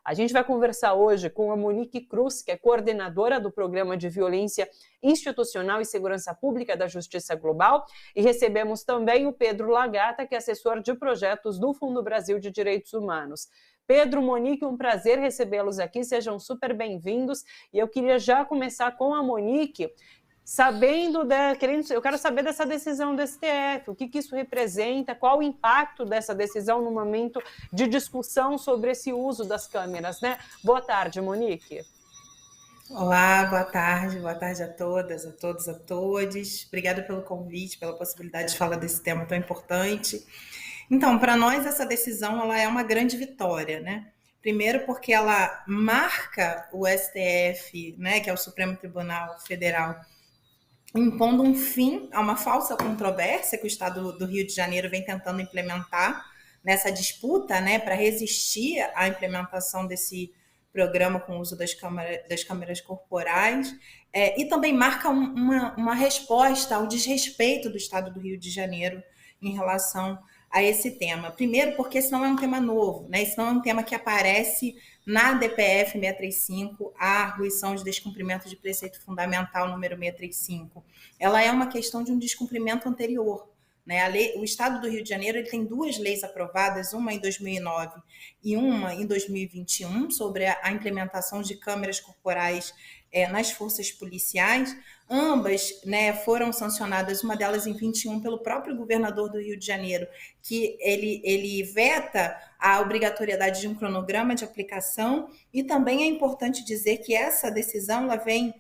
A gente vai conversar hoje com a Monique Cruz, que é coordenadora do Programa de Violência Institucional e Segurança Pública da Justiça Global, e recebemos também o Pedro Lagata, que é assessor de projetos do Fundo Brasil de Direitos Humanos. Pedro, Monique, um prazer recebê-los aqui, sejam super bem-vindos. E eu queria já começar com a Monique, eu quero saber dessa decisão do STF, o que isso representa, qual o impacto dessa decisão no momento de discussão sobre esse uso das câmeras, né? Boa tarde, Monique. Olá, boa tarde a todas, a todos, a todes. Obrigada pelo convite, pela possibilidade de falar desse tema tão importante. Então, para nós, essa decisão ela é uma grande vitória, né? Primeiro porque ela marca o STF, né, que é o Supremo Tribunal Federal, impondo um fim a uma falsa controvérsia que o Estado do Rio de Janeiro vem tentando implementar nessa disputa, né, para resistir à implementação desse programa com o uso das câmeras corporais, e também marca uma resposta ao desrespeito do Estado do Rio de Janeiro em relação a esse tema. Primeiro, porque esse não é um tema novo, né? Esse não é um tema que aparece na DPF 635, a arguição de descumprimento de preceito fundamental número 635. Ela é uma questão de um descumprimento anterior, né? O Estado do Rio de Janeiro ele tem duas leis aprovadas, uma em 2009 e uma em 2021, sobre a implementação de câmeras corporais nas forças policiais. Ambas, né, foram sancionadas, uma delas em 21 pelo próprio governador do Rio de Janeiro, que ele veta a obrigatoriedade de um cronograma de aplicação, e também é importante dizer que essa decisão ela vem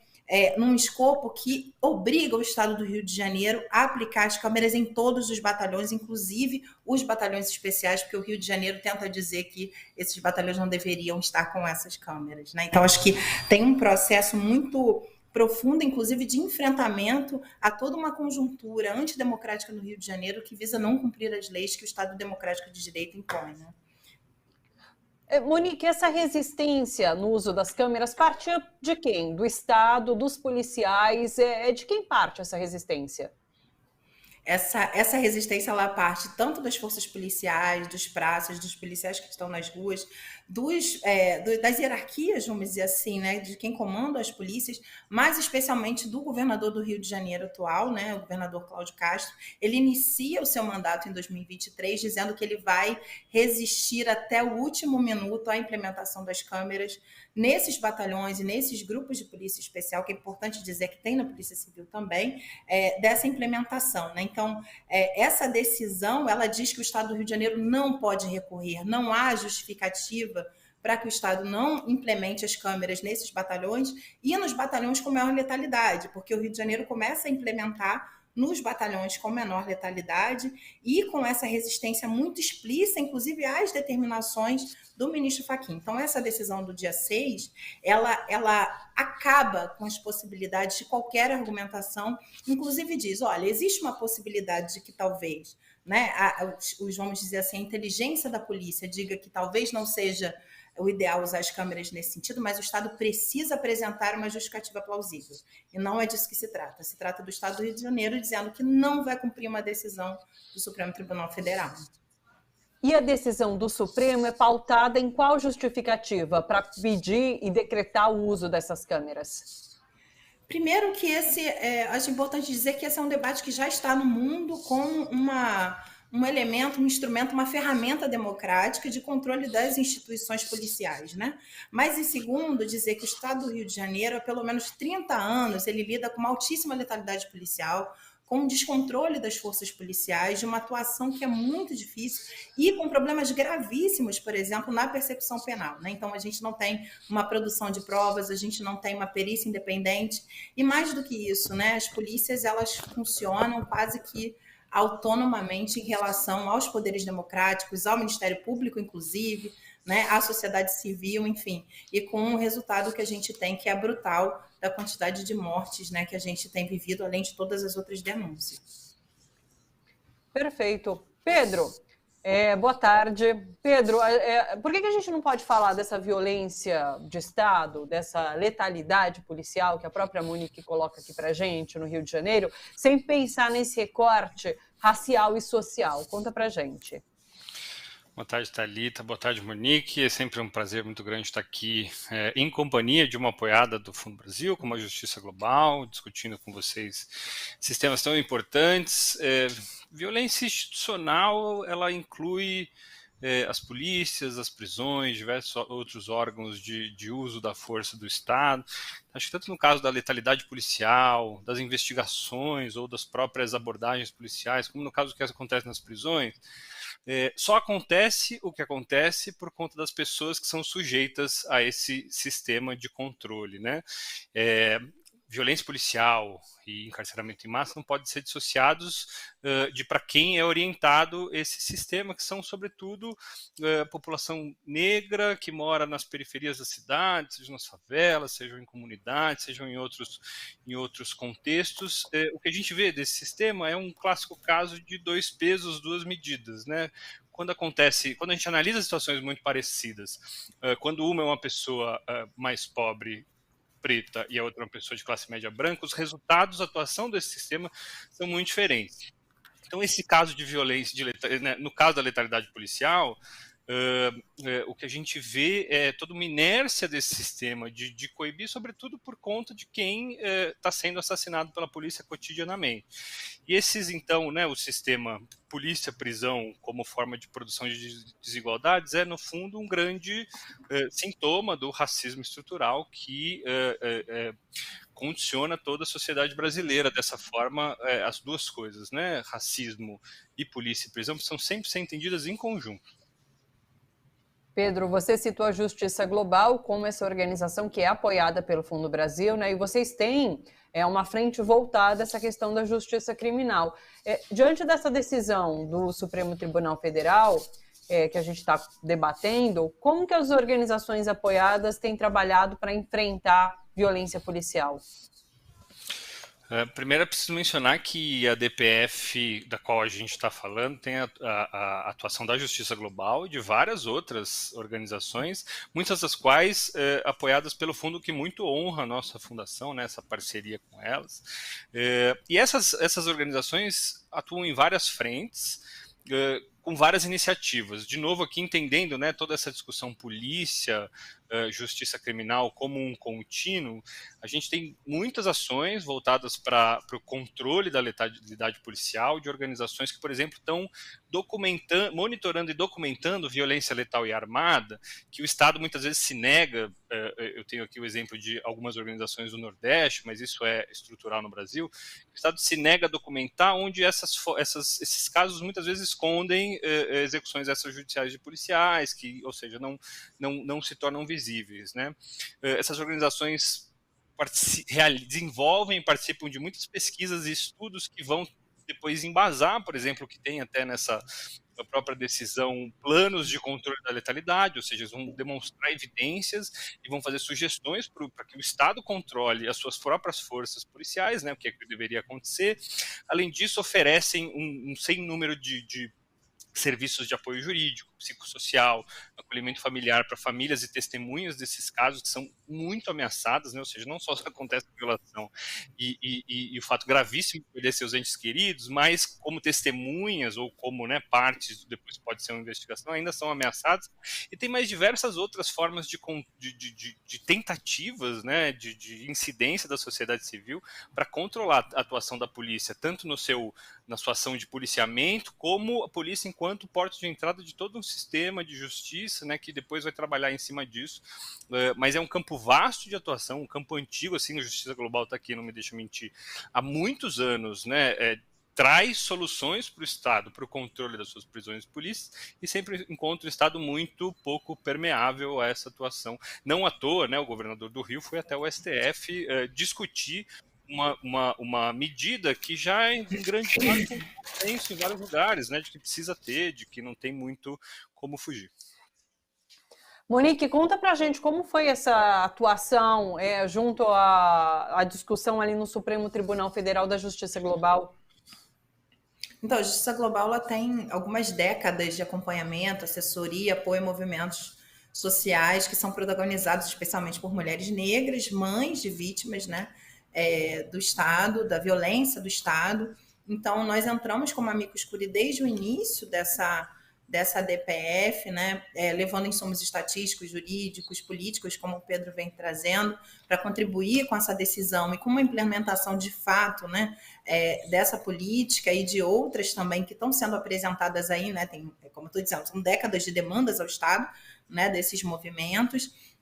num escopo que obriga o Estado do Rio de Janeiro a aplicar as câmeras em todos os batalhões, inclusive os batalhões especiais, porque o Rio de Janeiro tenta dizer que esses batalhões não deveriam estar com essas câmeras, né? Então, acho que tem um processo muito profundo, inclusive, de enfrentamento a toda uma conjuntura antidemocrática no Rio de Janeiro que visa não cumprir as leis que o Estado Democrático de Direito impõe, né? Monique, essa resistência no uso das câmeras partia de quem? Do Estado, dos policiais? De quem parte essa resistência? Essa resistência ela parte tanto das forças policiais, dos praças, dos policiais que estão nas ruas, das hierarquias, vamos dizer assim, né, de quem comanda as polícias, mas especialmente do governador do Rio de Janeiro atual, né, o governador Cláudio Castro. Ele inicia o seu mandato em 2023 dizendo que ele vai resistir até o último minuto à implementação das câmeras nesses batalhões e nesses grupos de polícia especial, que é importante dizer que tem na Polícia Civil também, dessa implementação, né? Então, essa decisão, ela diz que o Estado do Rio de Janeiro não pode recorrer, não há justificativa para que o Estado não implemente as câmeras nesses batalhões e nos batalhões com maior letalidade, porque o Rio de Janeiro começa a implementar nos batalhões com menor letalidade e com essa resistência muito explícita, inclusive às determinações do ministro Fachin. Então, essa decisão do dia 6, ela acaba com as possibilidades de qualquer argumentação, inclusive diz, olha, existe uma possibilidade de que talvez, né, vamos dizer assim, a inteligência da polícia diga que talvez não seja o ideal usar as câmeras nesse sentido, mas o Estado precisa apresentar uma justificativa plausível. E não é disso que se trata. Se trata do Estado do Rio de Janeiro dizendo que não vai cumprir uma decisão do Supremo Tribunal Federal. E a decisão do Supremo é pautada em qual justificativa para pedir e decretar o uso dessas câmeras? Primeiro que acho importante dizer que esse é um debate que já está no mundo com um elemento, um instrumento, uma ferramenta democrática de controle das instituições policiais, né? Mas, em segundo, dizer que o Estado do Rio de Janeiro, há pelo menos 30 anos, ele lida com uma altíssima letalidade policial, com um descontrole das forças policiais, de uma atuação que é muito difícil e com problemas gravíssimos, por exemplo, na percepção penal, né? Então, a gente não tem uma produção de provas, a gente não tem uma perícia independente e, mais do que isso, né, as polícias elas funcionam quase que autonomamente em relação aos poderes democráticos, ao Ministério Público, inclusive, né, à sociedade civil, enfim, e com um resultado que a gente tem que é brutal da quantidade de mortes, né, que a gente tem vivido, além de todas as outras denúncias. Perfeito. Pedro, boa tarde. Pedro, por que a gente não pode falar dessa violência de Estado, dessa letalidade policial que a própria Monique coloca aqui para a gente no Rio de Janeiro, sem pensar nesse recorte racial e social? Conta para a gente. Boa tarde, Thalita. Boa tarde, Monique. É sempre um prazer muito grande estar aqui em companhia de uma apoiada do Fundo Brasil, como a Justiça Global, discutindo com vocês sistemas tão importantes. Violência institucional, ela inclui as polícias, as prisões, diversos outros órgãos de uso da força do Estado. Acho que tanto no caso da letalidade policial, das investigações ou das próprias abordagens policiais, como no caso do que acontece nas prisões, só acontece o que acontece por conta das pessoas que são sujeitas a esse sistema de controle, né? Violência policial e encarceramento em massa não podem ser dissociados de para quem é orientado esse sistema, que são, sobretudo, a população negra que mora nas periferias da cidade, seja nas favelas, sejam em comunidades, sejam em outros contextos. O que a gente vê desse sistema é um clássico caso de dois pesos, duas medidas, né? Quando a gente analisa situações muito parecidas, quando uma é uma pessoa mais pobre, preta, e a outra uma pessoa de classe média branca, os resultados da atuação desse sistema são muito diferentes. Então, esse caso de violência, né, no caso da letalidade policial, o que a gente vê é toda uma inércia desse sistema de coibir, sobretudo por conta de quem está sendo assassinado pela polícia cotidianamente. E esses, então, né, o sistema polícia-prisão como forma de produção de desigualdades é, no fundo, um grande sintoma do racismo estrutural que condiciona toda a sociedade brasileira. Dessa forma, as duas coisas, né, racismo e polícia e prisão, precisam sempre ser entendidas em conjunto. Pedro, você citou a Justiça Global como essa organização que é apoiada pelo Fundo Brasil, né? E vocês têm uma frente voltada a essa questão da justiça criminal. Diante dessa decisão do Supremo Tribunal Federal, que a gente está debatendo, como que as organizações apoiadas têm trabalhado para enfrentar violência policial? Primeiro é preciso mencionar que a DPF, da qual a gente está falando, tem a atuação da Justiça Global e de várias outras organizações, muitas das quais apoiadas pelo fundo, que muito honra a nossa fundação, né, essa parceria com elas. E essas organizações atuam em várias frentes, com várias iniciativas. De novo, aqui entendendo, né, toda essa discussão polícia, justiça criminal como um contínuo, a gente tem muitas ações voltadas para o controle da letalidade policial, de organizações que, por exemplo, estão monitorando e documentando violência letal e armada, que o Estado muitas vezes se nega. Eu tenho aqui o exemplo de algumas organizações do Nordeste, mas isso é estrutural no Brasil. O Estado se nega a documentar, onde esses casos muitas vezes escondem execuções extrajudiciais de policiais, que, ou seja, não se tornam visíveis, né? Essas organizações desenvolvem e participam de muitas pesquisas e estudos que vão depois embasar, por exemplo, que tem até nessa própria decisão planos de controle da letalidade, ou seja, eles vão demonstrar evidências e vão fazer sugestões para que o Estado controle as suas próprias forças policiais, né, o que deveria acontecer. Além disso, oferecem um sem número de serviços de apoio jurídico, psicossocial, acolhimento familiar para famílias e testemunhas desses casos que são muito ameaçadas, né? Ou seja, não só acontece a violação e o fato gravíssimo de perder seus entes queridos, mas como testemunhas ou como, né, partes, depois pode ser uma investigação, ainda são ameaçadas. E tem mais diversas outras formas de tentativas, né, de incidência da sociedade civil para controlar a atuação da polícia, tanto na sua ação de policiamento, como a polícia enquanto porta de entrada de todo um sistema de justiça, né, que depois vai trabalhar em cima disso. Mas é um campo vasto de atuação, um campo antigo, assim, a Justiça Global está aqui, não me deixa mentir, há muitos anos, né, traz soluções para o Estado, para o controle das suas prisões e polícias, e sempre encontra o Estado muito pouco permeável a essa atuação. Não à toa, né, o governador do Rio foi até o STF discutir uma medida que já em grande parte tem consenso em vários lugares, né, de que precisa ter, de que não tem muito como fugir. Monique, conta pra gente como foi essa atuação junto à discussão ali no Supremo Tribunal Federal da Justiça Global. Então, a Justiça Global ela tem algumas décadas de acompanhamento, assessoria, apoio a movimentos sociais que são protagonizados especialmente por mulheres negras, mães de vítimas, né, do Estado, da violência do Estado. Então, nós entramos como amicus curiae desde o início dessa dessa DPF, né, levando insumos estatísticos, jurídicos, políticos, como o Pedro vem trazendo, para contribuir com essa decisão e com uma implementação de fato, né, dessa política e de outras também que estão sendo apresentadas aí, né, tem, como eu estou dizendo, são décadas de demandas ao Estado, né, desses movimentos,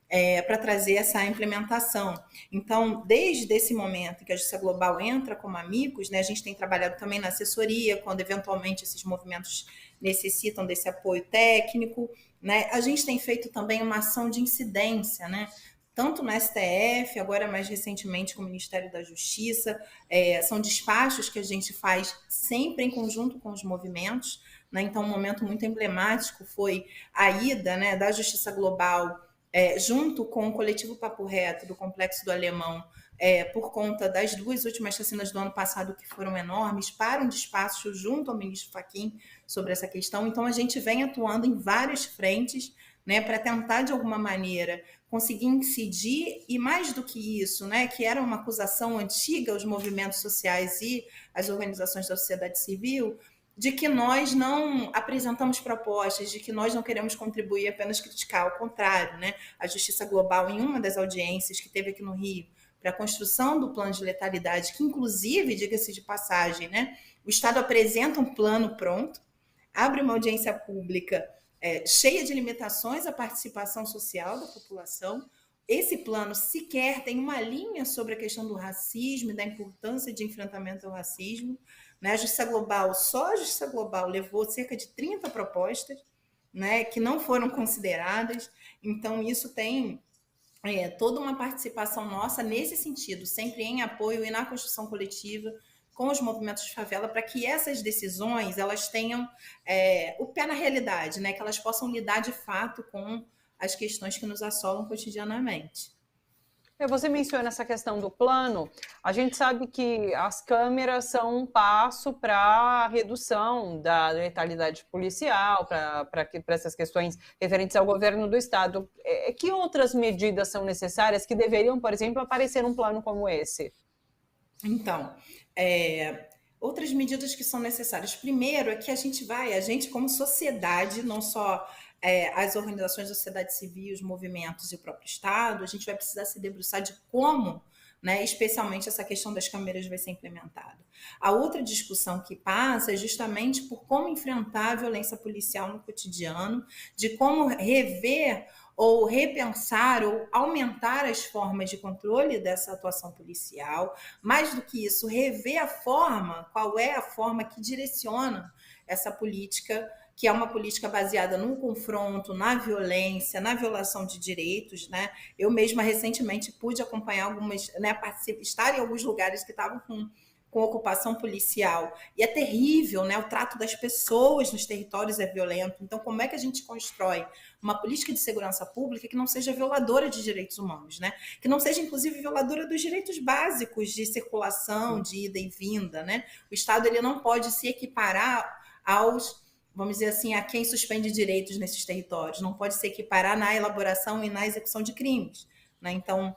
para trazer essa implementação. Então, desde esse momento que a Justiça Global entra como amigos, né, a gente tem trabalhado também na assessoria, quando eventualmente esses movimentos necessitam desse apoio técnico, né, a gente tem feito também uma ação de incidência, né, tanto no STF, agora mais recentemente com o Ministério da Justiça, são despachos que a gente faz sempre em conjunto com os movimentos, né, então um momento muito emblemático foi a ida, né, da Justiça Global junto com o coletivo Papo Reto do Complexo do Alemão, por conta das 2 últimas chacinas do ano passado que foram enormes, para um despacho junto ao ministro Fachin sobre essa questão. Então, a gente vem atuando em várias frentes, né, para tentar, de alguma maneira, conseguir incidir, e mais do que isso, né, que era uma acusação antiga aos movimentos sociais e às organizações da sociedade civil, de que nós não apresentamos propostas, de que nós não queremos contribuir, apenas criticar, ao contrário, né? A Justiça Global, em uma das audiências que teve aqui no Rio, para a construção do plano de letalidade, que inclusive, diga-se de passagem, né, o Estado apresenta um plano pronto, abre uma audiência pública cheia de limitações à participação social da população. Esse plano sequer tem uma linha sobre a questão do racismo e da importância de enfrentamento ao racismo. A Justiça Global, só a Justiça Global levou cerca de 30 propostas, né, que não foram consideradas. Então, isso tem toda uma participação nossa nesse sentido, sempre em apoio e na construção coletiva com os movimentos de favela, para que essas decisões elas tenham o pé na realidade, né, que elas possam lidar de fato com as questões que nos assolam cotidianamente. Você menciona essa questão do plano. A gente sabe que as câmeras são um passo para a redução da letalidade policial, para essas questões referentes ao governo do Estado. Que outras medidas são necessárias que deveriam, por exemplo, aparecer num plano como esse? Então, outras medidas que são necessárias. Primeiro é que a gente como sociedade, não só as organizações da sociedade civil, os movimentos e o próprio Estado, a gente vai precisar se debruçar de como, né, especialmente essa questão das câmeras vai ser implementada. A outra discussão que passa é justamente por como enfrentar a violência policial no cotidiano, de como rever ou repensar ou aumentar as formas de controle dessa atuação policial. Mais do que isso, rever qual é a forma que direciona essa política, que é uma política baseada no confronto, na violência, na violação de direitos, né? Eu mesma recentemente pude acompanhar algumas, né, estar em alguns lugares que estavam com ocupação policial, e é terrível, né? O trato das pessoas nos territórios é violento. Então, como é que a gente constrói uma política de segurança pública que não seja violadora de direitos humanos, né? Que não seja, inclusive, violadora dos direitos básicos de circulação, de ida e vinda, né? O Estado ele não pode se equiparar vamos dizer assim, a quem suspende direitos nesses territórios, não pode se equiparar na elaboração e na execução de crimes, né? Então,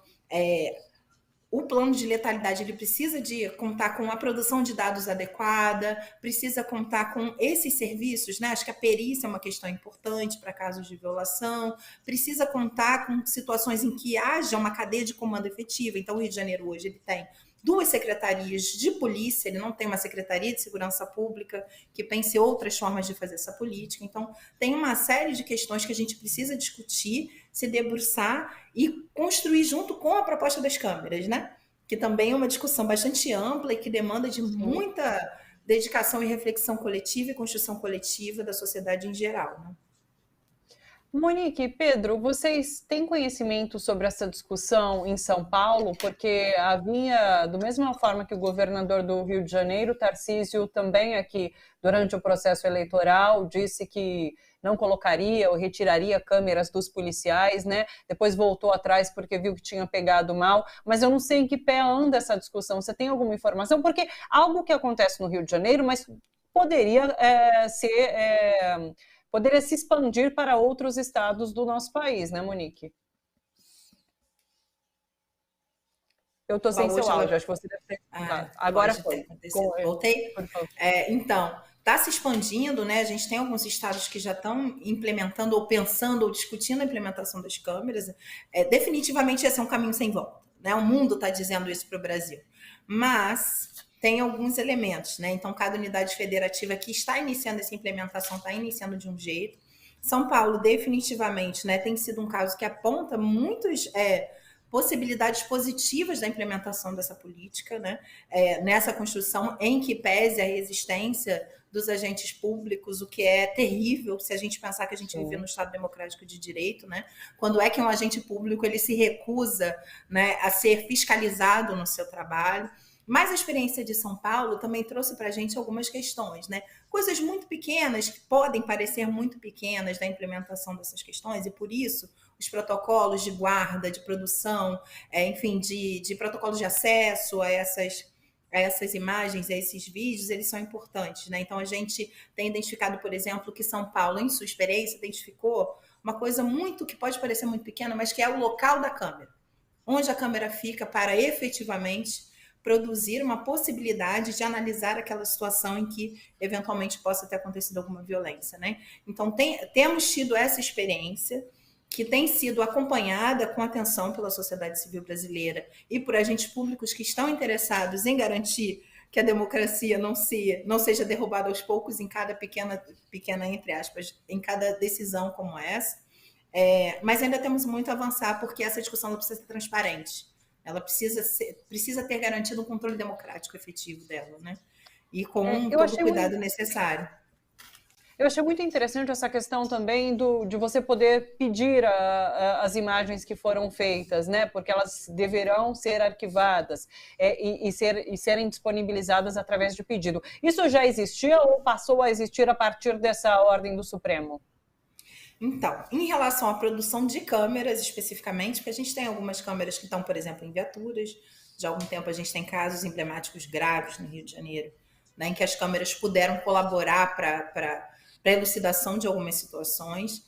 o plano de letalidade ele precisa de contar com a produção de dados adequada, precisa contar com esses serviços, né? Acho que a perícia é uma questão importante para casos de violação, precisa contar com situações em que haja uma cadeia de comando efetiva. Então, o Rio de Janeiro hoje ele tem 2 secretarias de polícia, ele não tem uma secretaria de segurança pública que pense outras formas de fazer essa política. Então, tem uma série de questões que a gente precisa discutir, se debruçar e construir junto com a proposta das câmeras, né? Que também é uma discussão bastante ampla e que demanda de muita dedicação e reflexão coletiva e construção coletiva da sociedade em geral, né? Monique e Pedro, vocês têm conhecimento sobre essa discussão em São Paulo? Porque havia, da mesma forma que o governador do Rio de Janeiro, Tarcísio, também aqui durante o processo eleitoral, disse que não colocaria ou retiraria câmeras dos policiais, né? Depois voltou atrás porque viu que tinha pegado mal, mas eu não sei em que pé anda essa discussão. Você tem alguma informação? Porque algo que acontece no Rio de Janeiro, mas poderia poderia se expandir para outros estados do nosso país, né, Monique? Eu estou sem seu áudio, acho que você deve ter... Agora foi. Voltei? Então, está se expandindo, né? A gente tem alguns estados que já estão implementando ou pensando ou discutindo a implementação das câmeras. Definitivamente esse é um caminho sem volta, né? O mundo está dizendo isso para o Brasil. Mas tem alguns elementos, né? Então, cada unidade federativa que está iniciando essa implementação está iniciando de um jeito. São Paulo, definitivamente, né, tem sido um caso que aponta muitas possibilidades positivas da implementação dessa política, né, nessa construção em que pese a resistência dos agentes públicos, o que é terrível se a gente pensar que a gente vive no Estado Democrático de Direito, né? Quando é que um agente público ele se recusa, né, a ser fiscalizado no seu trabalho. Mas a experiência de São Paulo também trouxe para a gente algumas questões, né? Coisas muito pequenas, que podem parecer muito pequenas da implementação dessas questões, e por isso os protocolos de guarda, de produção, enfim, de protocolos de acesso a essas imagens, a esses vídeos, eles são importantes, né? Então, a gente tem identificado, por exemplo, que São Paulo, em sua experiência, identificou uma coisa muito que pode parecer muito pequena, mas que é o local da câmera, onde a câmera fica para efetivamente produzir uma possibilidade de analisar aquela situação em que eventualmente possa ter acontecido alguma violência, né? Então, temos tido essa experiência que tem sido acompanhada com atenção pela sociedade civil brasileira e por agentes públicos que estão interessados em garantir que a democracia não seja derrubada aos poucos em cada pequena, entre aspas, em cada decisão como essa. Mas ainda temos muito a avançar, porque essa discussão precisa ser transparente. Ela precisa ter garantido um controle democrático efetivo dela, né? E com todo o cuidado necessário. Eu achei muito interessante essa questão também de você poder pedir as imagens que foram feitas, né? Porque elas deverão ser arquivadas e serem disponibilizadas através de pedido. Isso já existia ou passou a existir a partir dessa ordem do Supremo? Então, em relação à produção de câmeras especificamente, porque a gente tem algumas câmeras que estão, por exemplo, em viaturas, de algum tempo a gente tem casos emblemáticos graves no Rio de Janeiro, né, em que as câmeras puderam colaborar para a elucidação de algumas situações.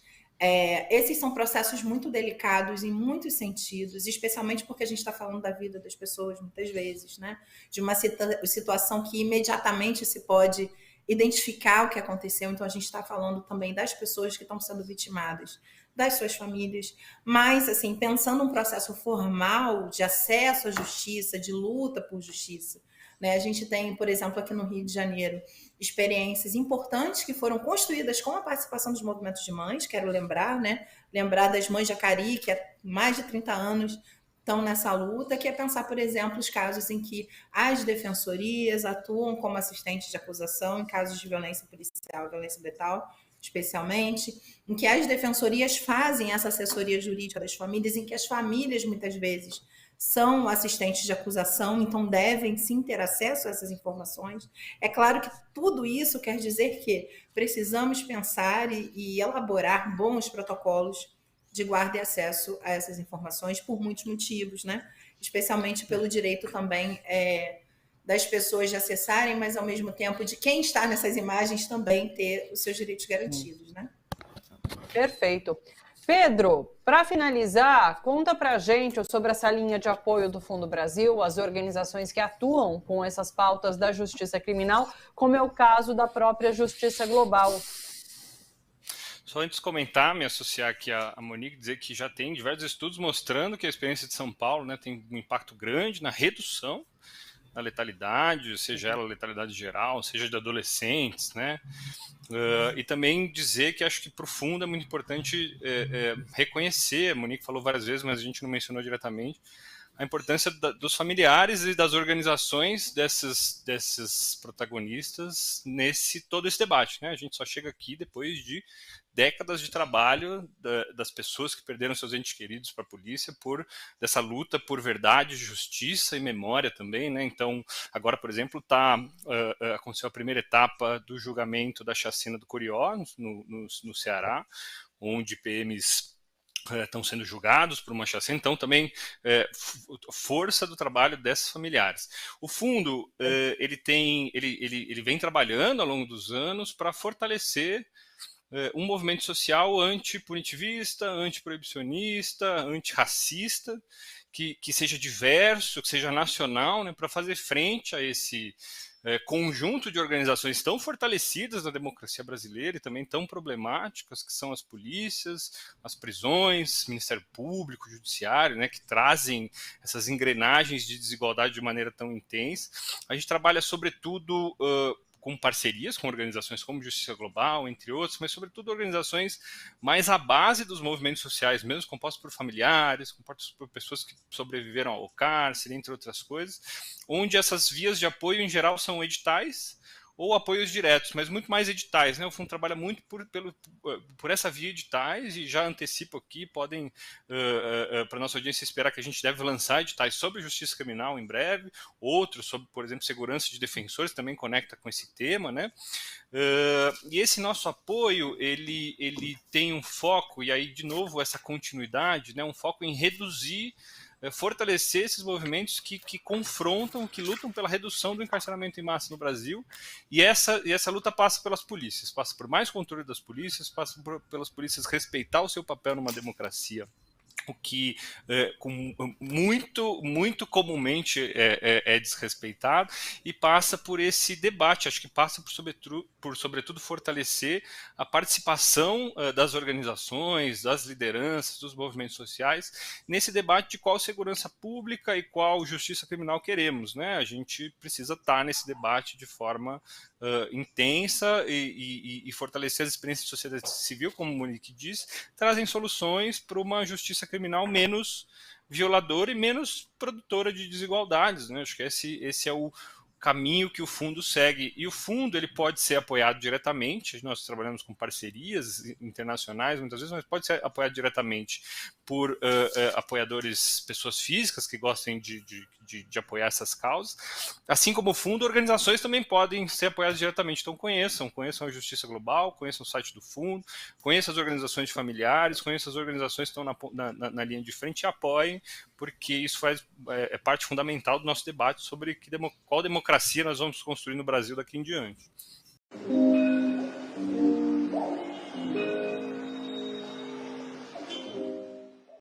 Esses são processos muito delicados em muitos sentidos, especialmente porque a gente está falando da vida das pessoas muitas vezes, né? De uma situação que imediatamente se pode identificar o que aconteceu. Então, a gente está falando também das pessoas que estão sendo vitimadas, das suas famílias, mas, assim, pensando um processo formal de acesso à justiça, de luta por justiça, né? A gente tem, por exemplo, aqui no Rio de Janeiro, experiências importantes que foram construídas com a participação dos movimentos de mães, quero lembrar, né? Lembrar das mães de Acari, que há mais de 30 anos estão nessa luta, que é pensar, por exemplo, os casos em que as defensorias atuam como assistentes de acusação em casos de violência policial, violência letal, especialmente, em que as defensorias fazem essa assessoria jurídica das famílias, em que as famílias, muitas vezes, são assistentes de acusação, então devem sim ter acesso a essas informações. É claro que tudo isso quer dizer que precisamos pensar e elaborar bons protocolos de guarda e acesso a essas informações por muitos motivos, né? Especialmente pelo direito também das pessoas de acessarem, mas ao mesmo tempo de quem está nessas imagens também ter os seus direitos garantidos, né? Perfeito. Pedro, para finalizar, conta para a gente sobre essa linha de apoio do Fundo Brasil, as organizações que atuam com essas pautas da justiça criminal, como é o caso da própria Justiça Global. Só antes de comentar, me associar aqui a Monique, dizer que já tem diversos estudos mostrando que a experiência de São Paulo, né, tem um impacto grande na redução da letalidade, seja ela letalidade geral, seja de adolescentes, né? E também dizer que acho que para o fundo é muito importante reconhecer, a Monique falou várias vezes, mas a gente não mencionou diretamente, a importância dos familiares e das organizações desses protagonistas todo esse debate, né? A gente só chega aqui depois de décadas de trabalho das pessoas que perderam seus entes queridos para a polícia, dessa luta por verdade, justiça e memória também, né? Então, agora, por exemplo, aconteceu a primeira etapa do julgamento da chacina do Corió, no Ceará, onde PMs estão sendo julgados por uma chacina, então também força do trabalho desses familiares. O fundo ele vem trabalhando ao longo dos anos para fortalecer um movimento social antipunitivista, antiproibicionista, antirracista, que seja diverso, que seja nacional, né, para fazer frente a conjunto de organizações tão fortalecidas na democracia brasileira e também tão problemáticas, que são as polícias, as prisões, Ministério Público, Judiciário, né, que trazem essas engrenagens de desigualdade de maneira tão intensa. A gente trabalha, sobretudo, com parcerias com organizações como Justiça Global, entre outros, mas sobretudo organizações mais à base dos movimentos sociais mesmo, compostos por familiares, compostos por pessoas que sobreviveram ao cárcere, entre outras coisas, onde essas vias de apoio, em geral, são editais ou apoios diretos, mas muito mais editais, né? O fundo trabalha muito por essa via editais, e já antecipo aqui, podem, para a nossa audiência, esperar que a gente deve lançar editais sobre justiça criminal em breve, outros sobre, por exemplo, segurança de defensores, também conecta com esse tema, né? E esse nosso apoio, ele tem um foco, e aí, de novo, essa continuidade, né? Um foco em reduzir, fortalecer esses movimentos que confrontam, que lutam pela redução do encarceramento em massa no Brasil, e essa luta passa pelas polícias, passa por mais controle das polícias, passa pelas polícias respeitar o seu papel numa democracia, o que muito comumente é desrespeitado, e passa por esse debate. Acho que passa por sobretudo fortalecer a participação das organizações, das lideranças, dos movimentos sociais nesse debate de qual segurança pública e qual justiça criminal queremos, né? A gente precisa estar nesse debate de forma intensa, e fortalecer as experiências de sociedade civil, como o Monique disse, trazem soluções para uma justiça criminal menos violadora e menos produtora de desigualdades, né? Acho que esse é o caminho que o fundo segue, e o fundo ele pode ser apoiado diretamente. Nós trabalhamos com parcerias internacionais muitas vezes, mas pode ser apoiado diretamente por apoiadores, pessoas físicas que gostem de apoiar essas causas, assim como o fundo. Organizações também podem ser apoiadas diretamente. Então conheçam a Justiça Global, conheçam o site do fundo, conheçam as organizações de familiares, conheçam as organizações que estão na linha de frente, e apoiem, porque isso é parte fundamental do nosso debate sobre qual democracia nós vamos construir no Brasil daqui em diante.